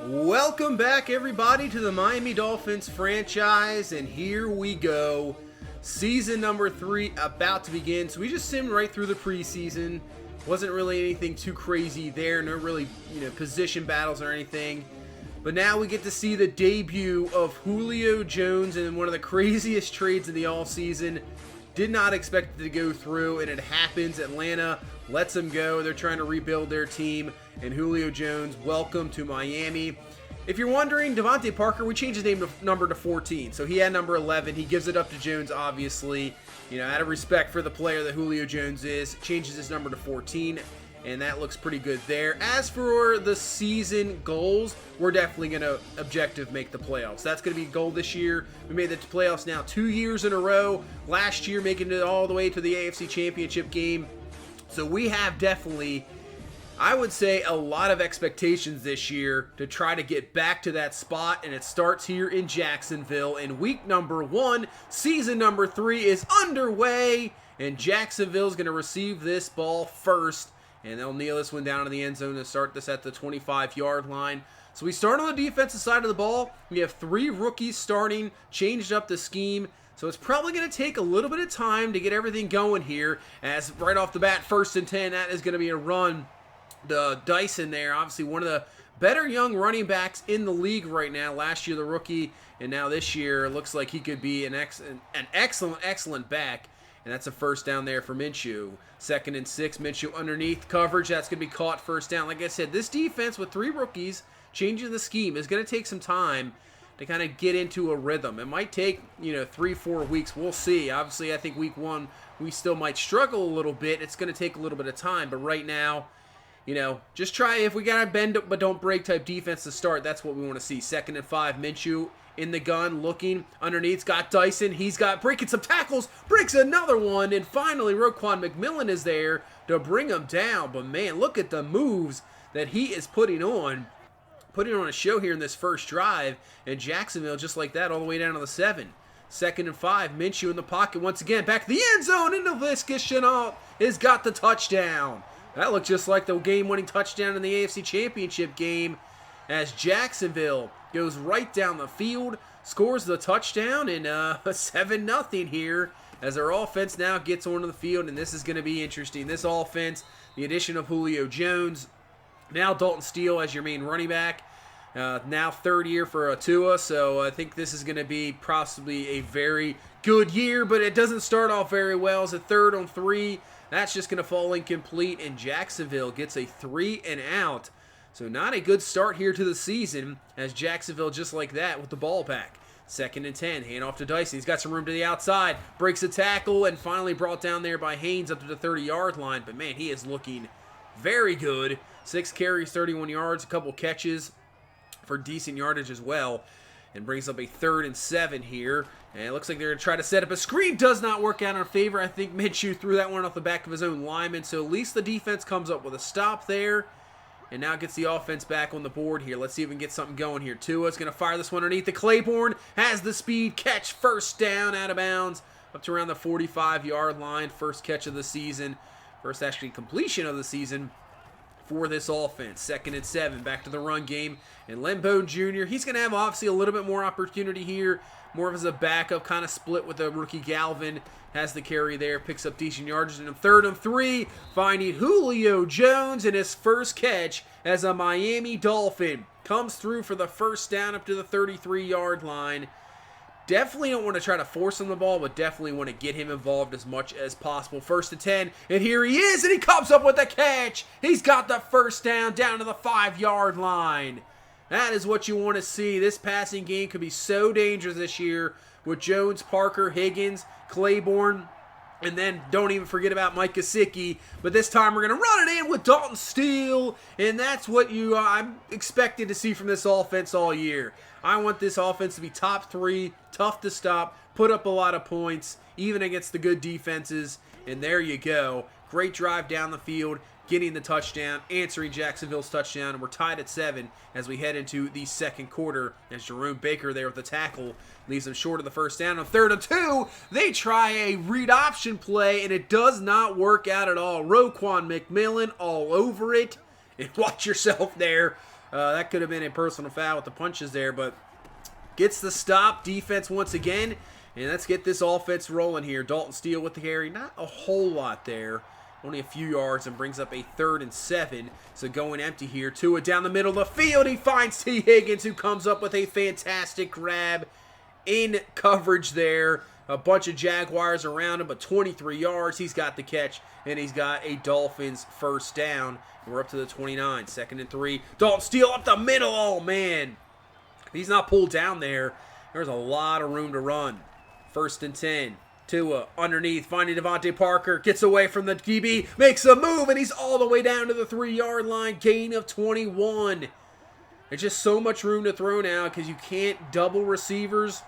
Welcome back, everybody, to the Miami Dolphins franchise, and here we go. Season number 3 about to begin. So we just simmed right through the preseason. Wasn't really anything too crazy there. No really, position battles or anything. But now we get to see the debut of Julio Jones in one of the craziest trades in the offseason. Did not expect it to go through, and it happens. Atlanta lets him go. They're trying to rebuild their team, and Julio Jones, welcome to Miami. If you're wondering, Devontae Parker, we changed his number to 14, so he had number 11. He gives it up to Jones, obviously, out of respect for the player that Julio Jones is. Changes his number to 14, and that looks pretty good there. As for the season goals, we're definitely going to objective make the playoffs. That's going to be a goal this year. We made the playoffs now 2 years in a row. Last year, making it all the way to the AFC Championship game. So we have definitely, I would say, a lot of expectations this year to try to get back to that spot, and it starts here in Jacksonville. In week number 1, season number 3 is underway, and Jacksonville's going to receive this ball first, and they'll kneel this one down in the end zone to start this at the 25-yard line. So we start on the defensive side of the ball. We have 3 rookies starting, changed up the scheme. So it's probably going to take a little bit of time to get everything going here, as right off the bat, 1st and 10, that is going to be a run. The Dyson there, obviously one of the better young running backs in the league right now. Last year the rookie, and now this year it looks like he could be an excellent back. And that's a first down there for Minshew. 2nd and 6, Minshew underneath coverage. That's going to be caught first down. Like I said, this defense with 3 rookies changing the scheme is going to take some time to kind of get into a rhythm. It might take, 3-4 weeks. We'll see. Obviously, I think week 1 we still might struggle a little bit. It's going to take a little bit of time. But right now, just try, if we got a bend but don't break type defense to start, that's what we want to see. 2nd and 5, Minshew in the gun, looking underneath, got Dyson. He's got breaking some tackles, breaks another one, and finally Roquan McMillan is there to bring him down. But man, look at the moves that he is putting on a show here in this first drive, and Jacksonville just like that all the way down to the 7. 2nd and 5, Minshew in the pocket once again, back to the end zone, and Laviska Shenault has got the touchdown. That looked just like the game-winning touchdown in the AFC Championship game, as Jacksonville goes right down the field, scores the touchdown, and 7-0 here, as their offense now gets onto the field, and this is going to be interesting. This offense, the addition of Julio Jones, now Dalton Steele as your main running back, now 3rd year for Tua, so I think this is going to be possibly a very good year, but it doesn't start off very well. It's a 3rd and 3. That's just going to fall incomplete, and Jacksonville gets a 3 and out. So not a good start here to the season, as Jacksonville just like that with the ball back. 2nd and 10, hand off to Dyson. He's got some room to the outside, breaks a tackle, and finally brought down there by Haynes up to the 30-yard line. But man, he is looking very good. 6 carries, 31 yards, a couple catches for decent yardage as well, and brings up a 3rd and 7 here. And it looks like they're going to try to set up a screen. Does not work out in our favor. I think Minshew threw that one off the back of his own lineman, so at least the defense comes up with a stop there, and now gets the offense back on the board here. Let's see if we can get something going here. Tua's going to fire this one underneath the Claiborne, has the speed, catch, first down, out of bounds, up to around the 45-yard line. First catch of the season, first actually completion of the season for this offense. 2nd and 7, back to the run game, and Lembo Jr., he's going to have obviously a little bit more opportunity here, more of as a backup, kind of split with the rookie Galvin, has the carry there, picks up decent yards, and 3rd and 3, finding Julio Jones in his first catch as a Miami Dolphin, comes through for the first down up to the 33-yard line. Definitely don't want to try to force him the ball, but definitely want to get him involved as much as possible. 1st and 10, and here he is, and he comes up with the catch. He's got the first down to the 5-yard line. That is what you want to see. This passing game could be so dangerous this year with Jones, Parker, Higgins, Claiborne, and then don't even forget about Mike Gesicki. But this time we're going to run it in with Dalton Steele, and that's what I'm expecting to see from this offense all year. I want this offense to be top 3, tough to stop, put up a lot of points, even against the good defenses, and there you go. Great drive down the field, getting the touchdown, answering Jacksonville's touchdown, and we're tied at 7 as we head into the second quarter, as Jerome Baker there with the tackle leaves them short of the first down. On 3rd and 2, they try a read option play, and it does not work out at all. Roquan McMillan all over it, and watch yourself there. That could have been a personal foul with the punches there, but gets the stop. Defense once again. And let's get this offense rolling here. Dalton Steele with the carry. Not a whole lot there. Only a few yards, and brings up a 3rd and 7. So going empty here. Tua down the middle of the field. He finds T. Higgins, who comes up with a fantastic grab in coverage there. A bunch of Jaguars around him, but 23 yards. He's got the catch, and he's got a Dolphins first down. We're up to the 29. 2nd and 3. Dalton Steele up the middle. Oh, man. If he's not pulled down there, there's a lot of room to run. 1st and 10. Tua underneath, finding Devontae Parker, gets away from the DB, makes a move, and he's all the way down to the 3-yard line, gain of 21. There's just so much room to throw now because you can't double receivers.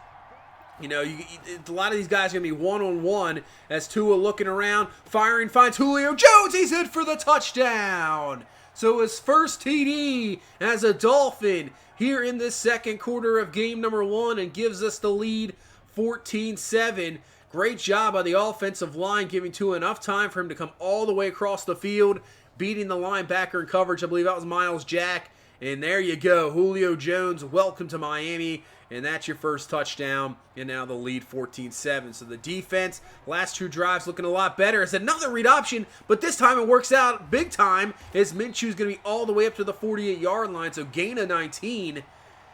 You know, a lot of these guys are going to be one-on-one as Tua looking around, firing, finds Julio Jones. He's in for the touchdown. So his first TD as a Dolphin here in this second quarter of game number 1 and gives us the lead 14-7. Great job by the offensive line, giving Tua enough time for him to come all the way across the field, beating the linebacker in coverage. I believe that was Miles Jack. And there you go, Julio Jones, welcome to Miami. And that's your first touchdown, and now the lead 14-7. So the defense, last 2 drives looking a lot better. It's another read option, but this time it works out big time as Minshew's going to be all the way up to the 48-yard line, so gain of 19.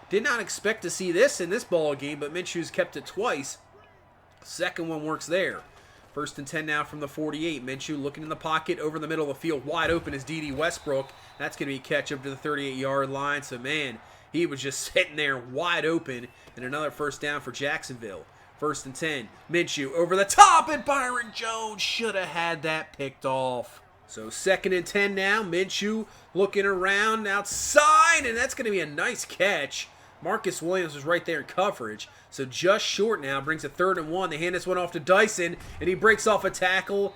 Did not expect to see this in this ball game, but Minshew's kept it twice. Second one works there. 1st and 10 now from the 48. Minshew looking in the pocket over the middle of the field. Wide open is D.D. Westbrook. That's going to be a catch up to the 38-yard line. So, man, he was just sitting there wide open. And another first down for Jacksonville. 1st and 10. Minshew over the top, and Byron Jones should have had that picked off. So 2nd and 10 now. Minshew looking around outside, and that's going to be a nice catch. Marcus Williams was right there in coverage. So just short now, brings a 3rd and 1. They hand this one off to Dyson, and he breaks off a tackle.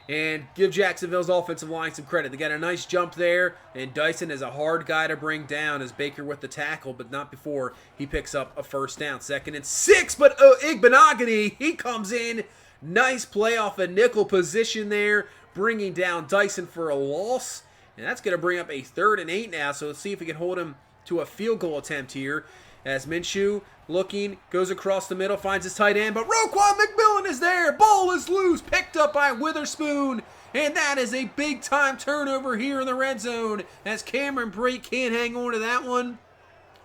And give Jacksonville's offensive line some credit. They got a nice jump there, and Dyson is a hard guy to bring down as Baker with the tackle, but not before he picks up a first down. 2nd and 6, but Igbenogany, he comes in. Nice play off a nickel position there, bringing down Dyson for a loss. And that's going to bring up a 3rd and 8 now, so let's see if we can hold him to a field goal attempt here. As Minshew looking, goes across the middle, finds his tight end, but Roquan McMillan is there. Ball is loose, picked up by Witherspoon, and that is a big-time turnover here in the red zone as Cameron Brate can't hang on to that one.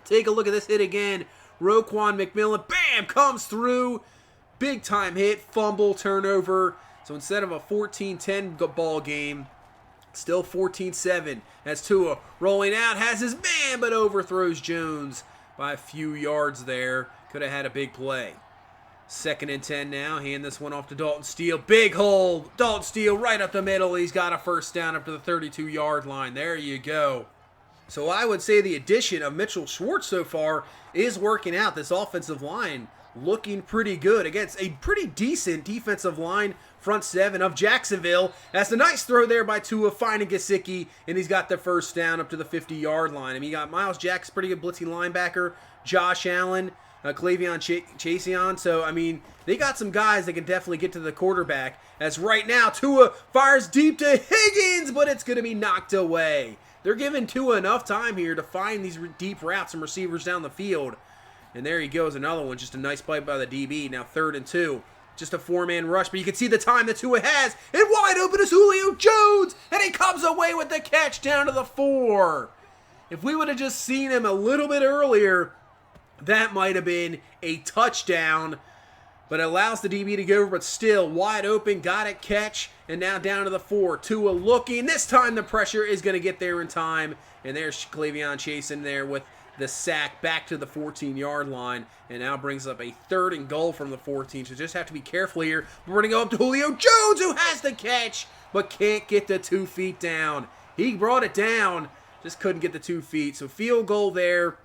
Take a look at this hit again. Roquan McMillan, bam, comes through. Big-time hit, fumble, turnover. So instead of a 14-10 ball game, still 14-7 as Tua rolling out, has his man, but overthrows Jones by a few yards there. Could have had a big play. 2nd and 10 now. Hand this one off to Dalton Steele. Big hole. Dalton Steele right up the middle. He's got a first down up to the 32-yard line. There you go. So I would say the addition of Mitchell Schwartz so far is working out. This offensive line looking pretty good against a pretty decent defensive line front 7 of Jacksonville. That's a nice throw there by Tua, finding Gesicki, and he's got the first down up to the 50-yard line. I mean, you got Miles Jack's pretty good blitzing linebacker, Josh Allen, Clavion Chaseon. So, I mean, they got some guys that can definitely get to the quarterback. As right now, Tua fires deep to Higgins, but it's going to be knocked away. They're giving Tua enough time here to find these deep routes and receivers down the field. And there he goes, another one. Just a nice play by the DB. Now 3rd and 2. Just a 4-man rush, but you can see the time that Tua has. And wide open is Julio Jones, and he comes away with the catch down to the 4. If we would have just seen him a little bit earlier, that might have been a touchdown. But it allows the DB to go over, but still wide open, got it, catch, and now down to the 4. Tua looking. This time the pressure is going to get there in time. And there's Clavion chasing there with the sack back to the 14-yard line, and now brings up a 3rd and goal from the 14. So just have to be careful here. We're going to go up to Julio Jones, who has the catch, but can't get the 2 feet down. He brought it down, just couldn't get the 2 feet. So field goal there.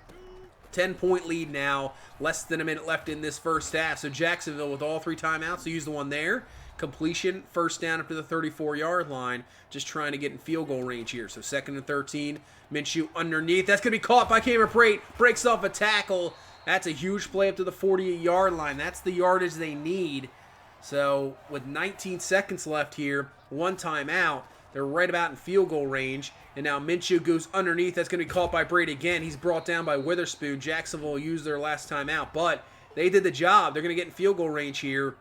10-point lead now. Less than a minute left in this first half. So Jacksonville with all 3 timeouts. They use the one there. Completion, first down up to the 34-yard line. Just trying to get in field goal range here. So 2nd and 13. Minshew underneath. That's going to be caught by Cameron Brate. Breaks off a tackle. That's a huge play up to the 48-yard line. That's the yardage they need. So with 19 seconds left here, 1 timeout, They're right about in field goal range. And now Minshew goes underneath. That's going to be caught by Brady again. He's brought down by Witherspoon. Jacksonville used their last time out, but they did the job. They're going to get in field goal range here.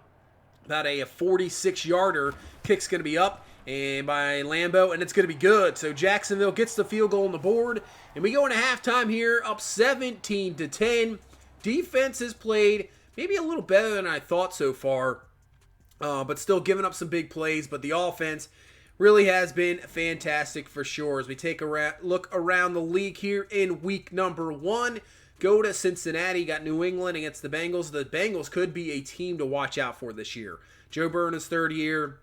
About a 46-yarder. Kick's going to be up and by Lambeau, and it's going to be good. So Jacksonville gets the field goal on the board, and we go into halftime here, up 17-10. Defense has played maybe a little better than I thought so far, but still giving up some big plays. But the offense really has been fantastic for sure. As we take a look around the league here in week number 1, go to Cincinnati. Got New England against the Bengals. The Bengals could be a team to watch out for this year. Joe Burrow in his third year.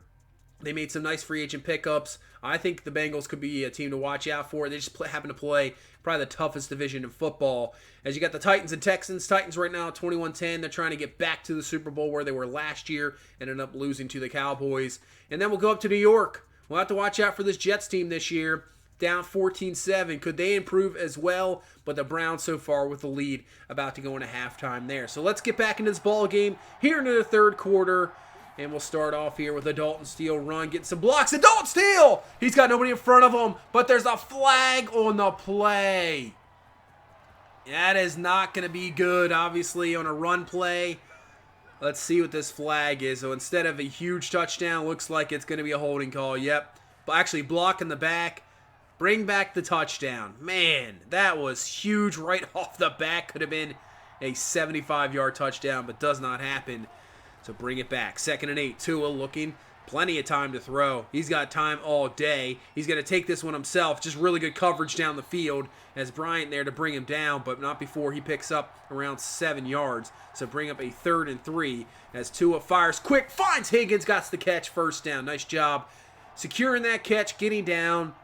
They made some nice free agent pickups. I think the Bengals could be a team to watch out for. They just happen to play probably the toughest division in football. As you got the Titans and Texans. Titans right now at 21-10. They're trying to get back to the Super Bowl where they were last year. Ended up losing to the Cowboys. And then we'll go up to New York. We'll have to watch out for this Jets team this year. Down 14-7. Could they improve as well? But the Browns so far with the lead, about to go into halftime there. So let's get back into this ball game here into the third quarter. And we'll start off here with a Dalton Steele run. Getting some blocks. And Dalton Steele! He's got nobody in front of him. But there's a flag on the play. That is not going to be good, obviously, on a run play. Let's see what this flag is. So instead of a huge touchdown, looks like it's going to be a holding call. Yep. But actually block in the back. Bring back the touchdown. Man, that was huge right off the bat. Could have been a 75-yard touchdown, but does not happen. So bring it back. 2nd and 8. Tua looking. Plenty of time to throw. He's got time all day. He's going to take this one himself. Just really good coverage down the field. As Bryant there to bring him down, but not before he picks up around 7 yards. So bring up a 3rd and 3. As Tua fires quick. Finds Higgins. Got the catch. First down. Nice job securing that catch. Getting down.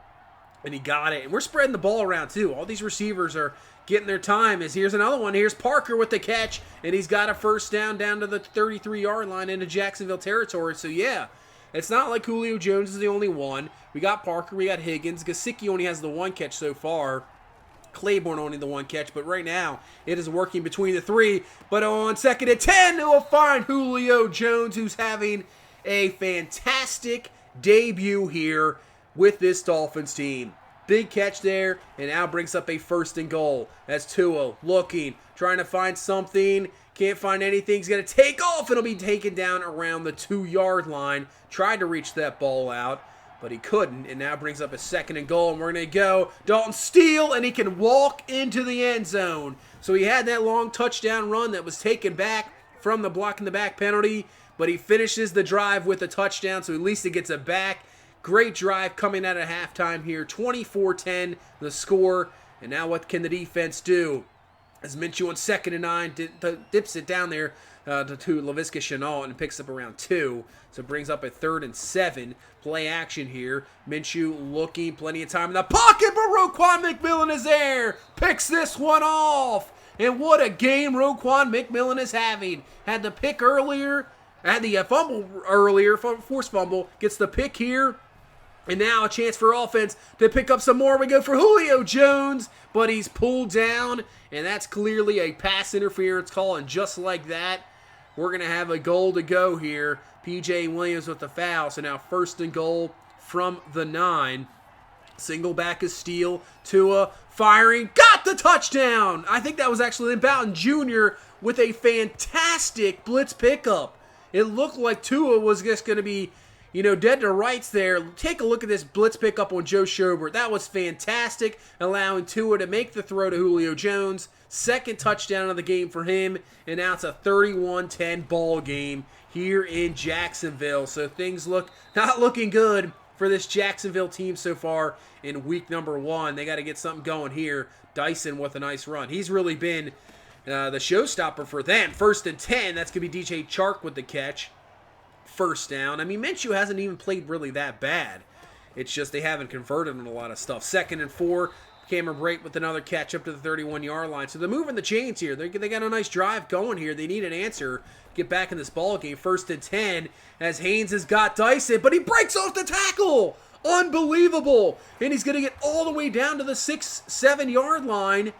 And he got it. And we're spreading the ball around too. All these receivers are getting their time. As here's another one. Here's Parker with the catch. And he's got a first down to the 33-yard line into Jacksonville territory. So yeah, it's not like Julio Jones is the only one. We got Parker. We got Higgins. Gesicki only has the one catch so far. Claiborne only the one catch. But right now, it is working between the three. But on 2nd and 10, we'll find Julio Jones, who's having a fantastic debut here with this Dolphins team. Big catch there, and now brings up a 1st and goal. As Tua looking, trying to find something. Can't find anything. He's going to take off, and it'll be taken down around the 2-yard line. Tried to reach that ball out, but he couldn't, and now brings up a 2nd and goal, and we're going to go Dalton Steele, and he can walk into the end zone. So he had that long touchdown run that was taken back from the block in the back penalty, but he finishes the drive with a touchdown, so at least he gets it back. Great drive coming out of halftime here. 24-10 the score. And now what can the defense do? As Minshew on 2nd and 9 dips it down there to Laviska Shenault and picks up around 2. So brings up a 3rd and 7. Play action here. Minshew looking, plenty of time in the pocket, but Roquan McMillan is there. Picks this one off. And what a game Roquan McMillan is having. Had the pick earlier. Had the fumble earlier, forced fumble. Gets the pick here. And now a chance for offense to pick up some more. We go for Julio Jones, but he's pulled down, and that's clearly a pass interference call, and just like that, we're going to have a goal to go here. P.J. Williams with the foul, so now 1st and goal from the 9. Single back is Steele. Tua firing, got the touchdown! I think that was actually Bowden Jr. with a fantastic blitz pickup. It looked like Tua was just going to be dead to rights there. Take a look at this blitz pickup on Joe Schobert. That was fantastic, allowing Tua to make the throw to Julio Jones. 2nd touchdown of the game for him, and now it's a 31-10 ball game here in Jacksonville. So things not looking good for this Jacksonville team so far in week number 1. They got to get something going here. Dyson with a nice run. He's really been the showstopper for them. 1st and 10. That's going to be DJ Chark with the catch. First down. I mean, Minshew hasn't even played really that bad. It's just they haven't converted on a lot of stuff. 2nd and 4. Cameron Brate with another catch up to the 31-yard line. So they're moving the chains here. They got a nice drive going here. They need an answer. Get back in this ball game. 1st and 10 as Haynes has got Dyson, but he breaks off the tackle. Unbelievable. And he's going to get all the way down to the 6-7-yard line.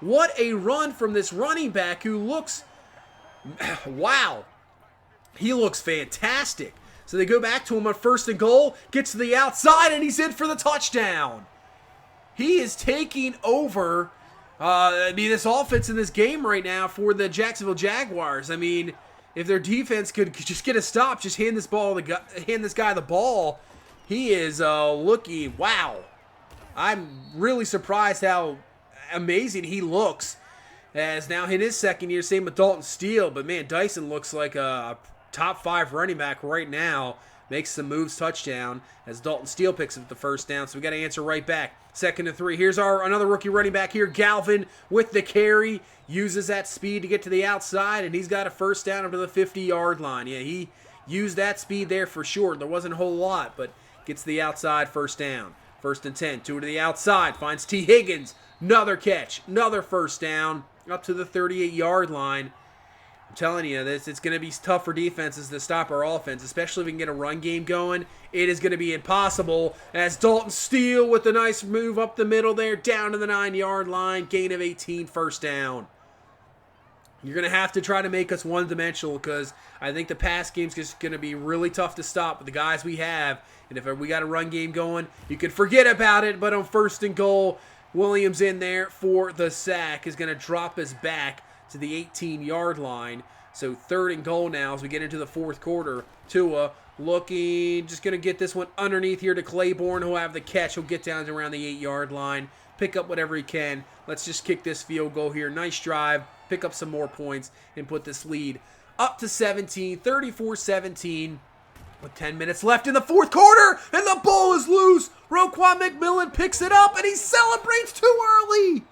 What a run from this running back who looks... wow. He looks fantastic. So they go back to him on 1st and goal, gets to the outside, and he's in for the touchdown. He is taking over this offense in this game right now for the Jacksonville Jaguars. I mean, if their defense could just get a stop, just hand this guy the ball, he is looking, wow. I'm really surprised how amazing he looks. As now in his second year, same with Dalton Steele. But man, Dyson looks like a top 5 running back right now. Makes some moves, touchdown, as Dalton Steele picks up the first down. So we got to answer right back. 2nd and 3. Here's another rookie running back here, Galvin, with the carry. Uses that speed to get to the outside, and he's got a first down up to the 50-yard line. Yeah, he used that speed there for sure. There wasn't a whole lot, but gets the outside, first down. 1st and 10. 2 to the outside. Finds T. Higgins. Another catch. Another first down up to the 38-yard line. I'm telling you, it's going to be tough for defenses to stop our offense, especially if we can get a run game going. It is going to be impossible as Dalton Steele with a nice move up the middle there, down to the 9-yard line, gain of 18, first down. You're going to have to try to make us one-dimensional because I think the pass game's just going to be really tough to stop with the guys we have. And if we got a run game going, you can forget about it. But on 1st and goal, Williams in there for the sack is going to drop us back to the 18-yard line. So 3rd and goal now as we get into the 4th quarter. Tua looking, just going to get this one underneath here to Claiborne, who'll have the catch. He'll get down to around the 8-yard line, pick up whatever he can. Let's just kick this field goal here. Nice drive, pick up some more points, and put this lead up to 17, 34-17. With 10 minutes left in the 4th quarter, and the ball is loose. Roquan McMillan picks it up, and he celebrates too early.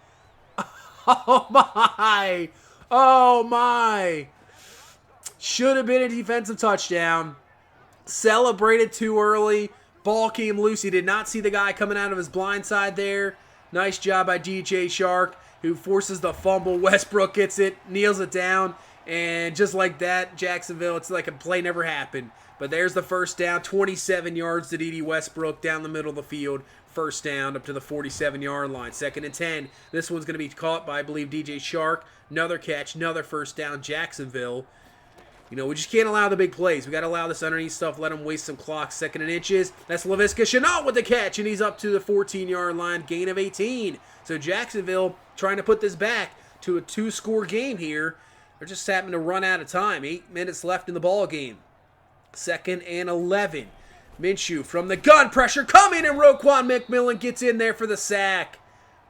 Oh, my. Oh, my. Should have been a defensive touchdown. Celebrated too early. Ball came loose. He did not see the guy coming out of his blind side there. Nice job by DJ Chark, who forces the fumble. Westbrook gets it, kneels it down, and just like that, Jacksonville, it's like a play never happened. But there's the first down, 27 yards to D.D. Westbrook down the middle of the field. First down up to the 47-yard line. 2nd and 10. This one's going to be caught by, I believe, DJ Chark. Another catch, another first down, Jacksonville. You know, we just can't allow the big plays. We got to allow this underneath stuff, let them waste some clock. 2nd and inches. That's Laviska Shenault with the catch, and he's up to the 14-yard line, gain of 18. So Jacksonville trying to put this back to a 2-score game here. They're just having to run out of time. 8 minutes left in the ball game. 2nd and 11. Minshew from the gun, pressure coming, and Roquan McMillan gets in there for the sack.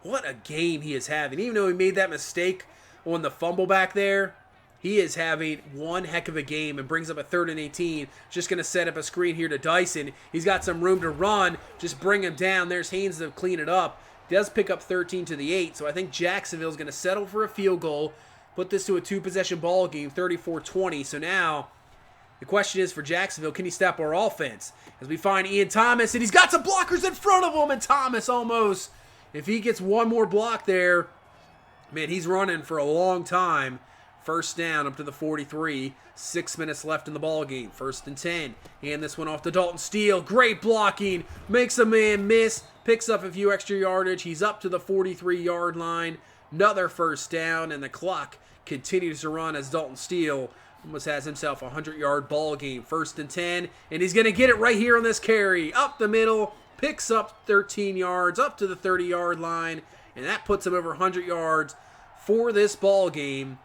What a game he is having. Even though he made that mistake on the fumble back there, he is having one heck of a game and brings up a 3rd and 18. Just going to set up a screen here to Dyson. He's got some room to run. Just bring him down. There's Haynes to clean it up. Does pick up 13 to the 8, so I think Jacksonville's going to settle for a field goal, put this to a 2-possession ball game, 34-20. So now the question is for Jacksonville, can he stop our offense? As we find Ian Thomas, and he's got some blockers in front of him, and Thomas almost, if he gets one more block there, man, he's running for a long time. First down up to the 43. 6 minutes left in the ball game. 1st and 10. And this one off to Dalton Steele. Great blocking. Makes a man miss. Picks up a few extra yardage. He's up to the 43-yard line. Another first down, and the clock continues to run as Dalton Steele almost has himself a 100-yard ball game. 1st and 10, and he's going to get it right here on this carry. Up the middle, picks up 13 yards, up to the 30-yard line, and that puts him over 100 yards for this ball game.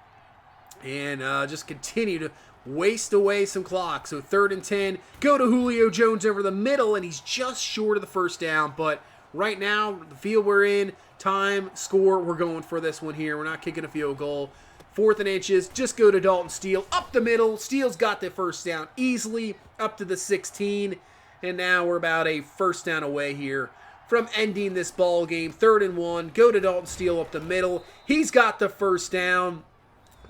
And just continue to waste away some clock. So 3rd and 10, go to Julio Jones over the middle, and he's just short of the first down. But right now, the field we're in, time, score, we're going for this one here. We're not kicking a field goal. 4th and inches, just go to Dalton Steele, up the middle. Steele's got the first down easily, up to the 16. And now we're about a first down away here from ending this ball game. 3rd and 1, go to Dalton Steele up the middle. He's got the first down.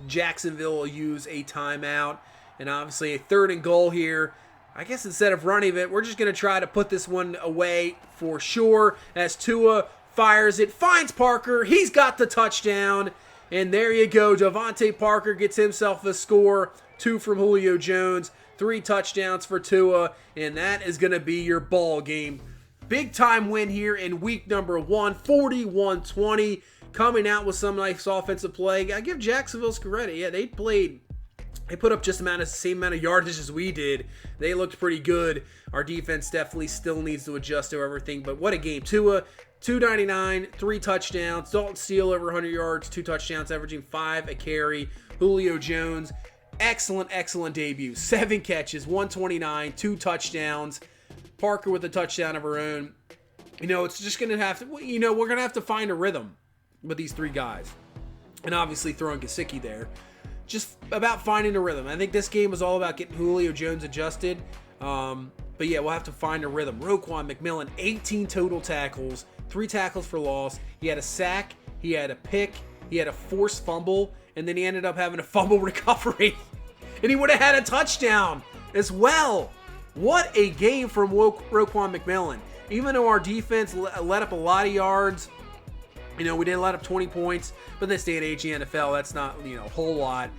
Jacksonville will use a timeout, and obviously a 3rd and goal here. I guess instead of running it, we're just going to try to put this one away for sure as Tua fires it, finds Parker. He's got the touchdown, and there you go. Devontae Parker gets himself a score. 2 from Julio Jones, 3 touchdowns for Tua, and that is going to be your ball game. Big time win here in week number 1, 41-20. Coming out with some nice offensive play. I give Jacksonville credit. Yeah, they played They put up just the same amount of yardage as we did. They looked pretty good. Our defense definitely still needs to adjust to everything, but what a game. Tua, 299, 3 touchdowns. Dalton Steele over 100 yards, 2 touchdowns, averaging 5 a carry. Julio Jones, excellent debut. 7 catches, 129, 2 touchdowns. Parker with a touchdown of her own. It's just going to have to, we're going to have to find a rhythm with these 3 guys. And obviously throwing Gesicki there. Just about finding a rhythm. I think this game was all about getting Julio Jones adjusted. But yeah, we'll have to find a rhythm. Roquan McMillan, 18 total tackles, 3 tackles for loss. He had a sack, he had a pick, he had a forced fumble, and then he ended up having a fumble recovery. And he would have had a touchdown as well. What a game from Roquan McMillan. Even though our defense let up a lot of yards, we didn't let up 20 points, but this day and age in the NFL, that's not, a whole lot.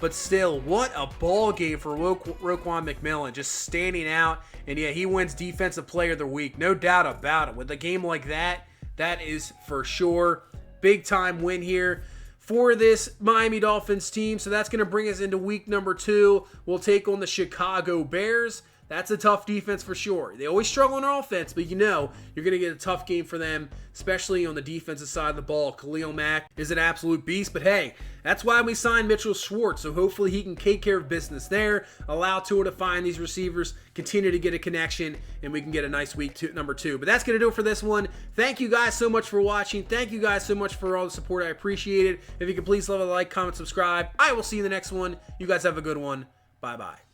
But still, what a ball game for Roquan McMillan, just standing out. And yeah, he wins Defensive Player of the Week, no doubt about it. With a game like that, that is for sure. Big time win here for this Miami Dolphins team. So that's going to bring us into week number 2. We'll take on the Chicago Bears. That's a tough defense for sure. They always struggle on offense, but you're going to get a tough game for them, especially on the defensive side of the ball. Khalil Mack is an absolute beast, but hey, that's why we signed Mitchell Schwartz, so hopefully he can take care of business there, allow Tua to find these receivers, continue to get a connection, and we can get a nice week number 2. But that's going to do it for this one. Thank you guys so much for watching. Thank you guys so much for all the support. I appreciate it. If you could please leave a like, comment, subscribe. I will see you in the next one. You guys have a good one. Bye-bye.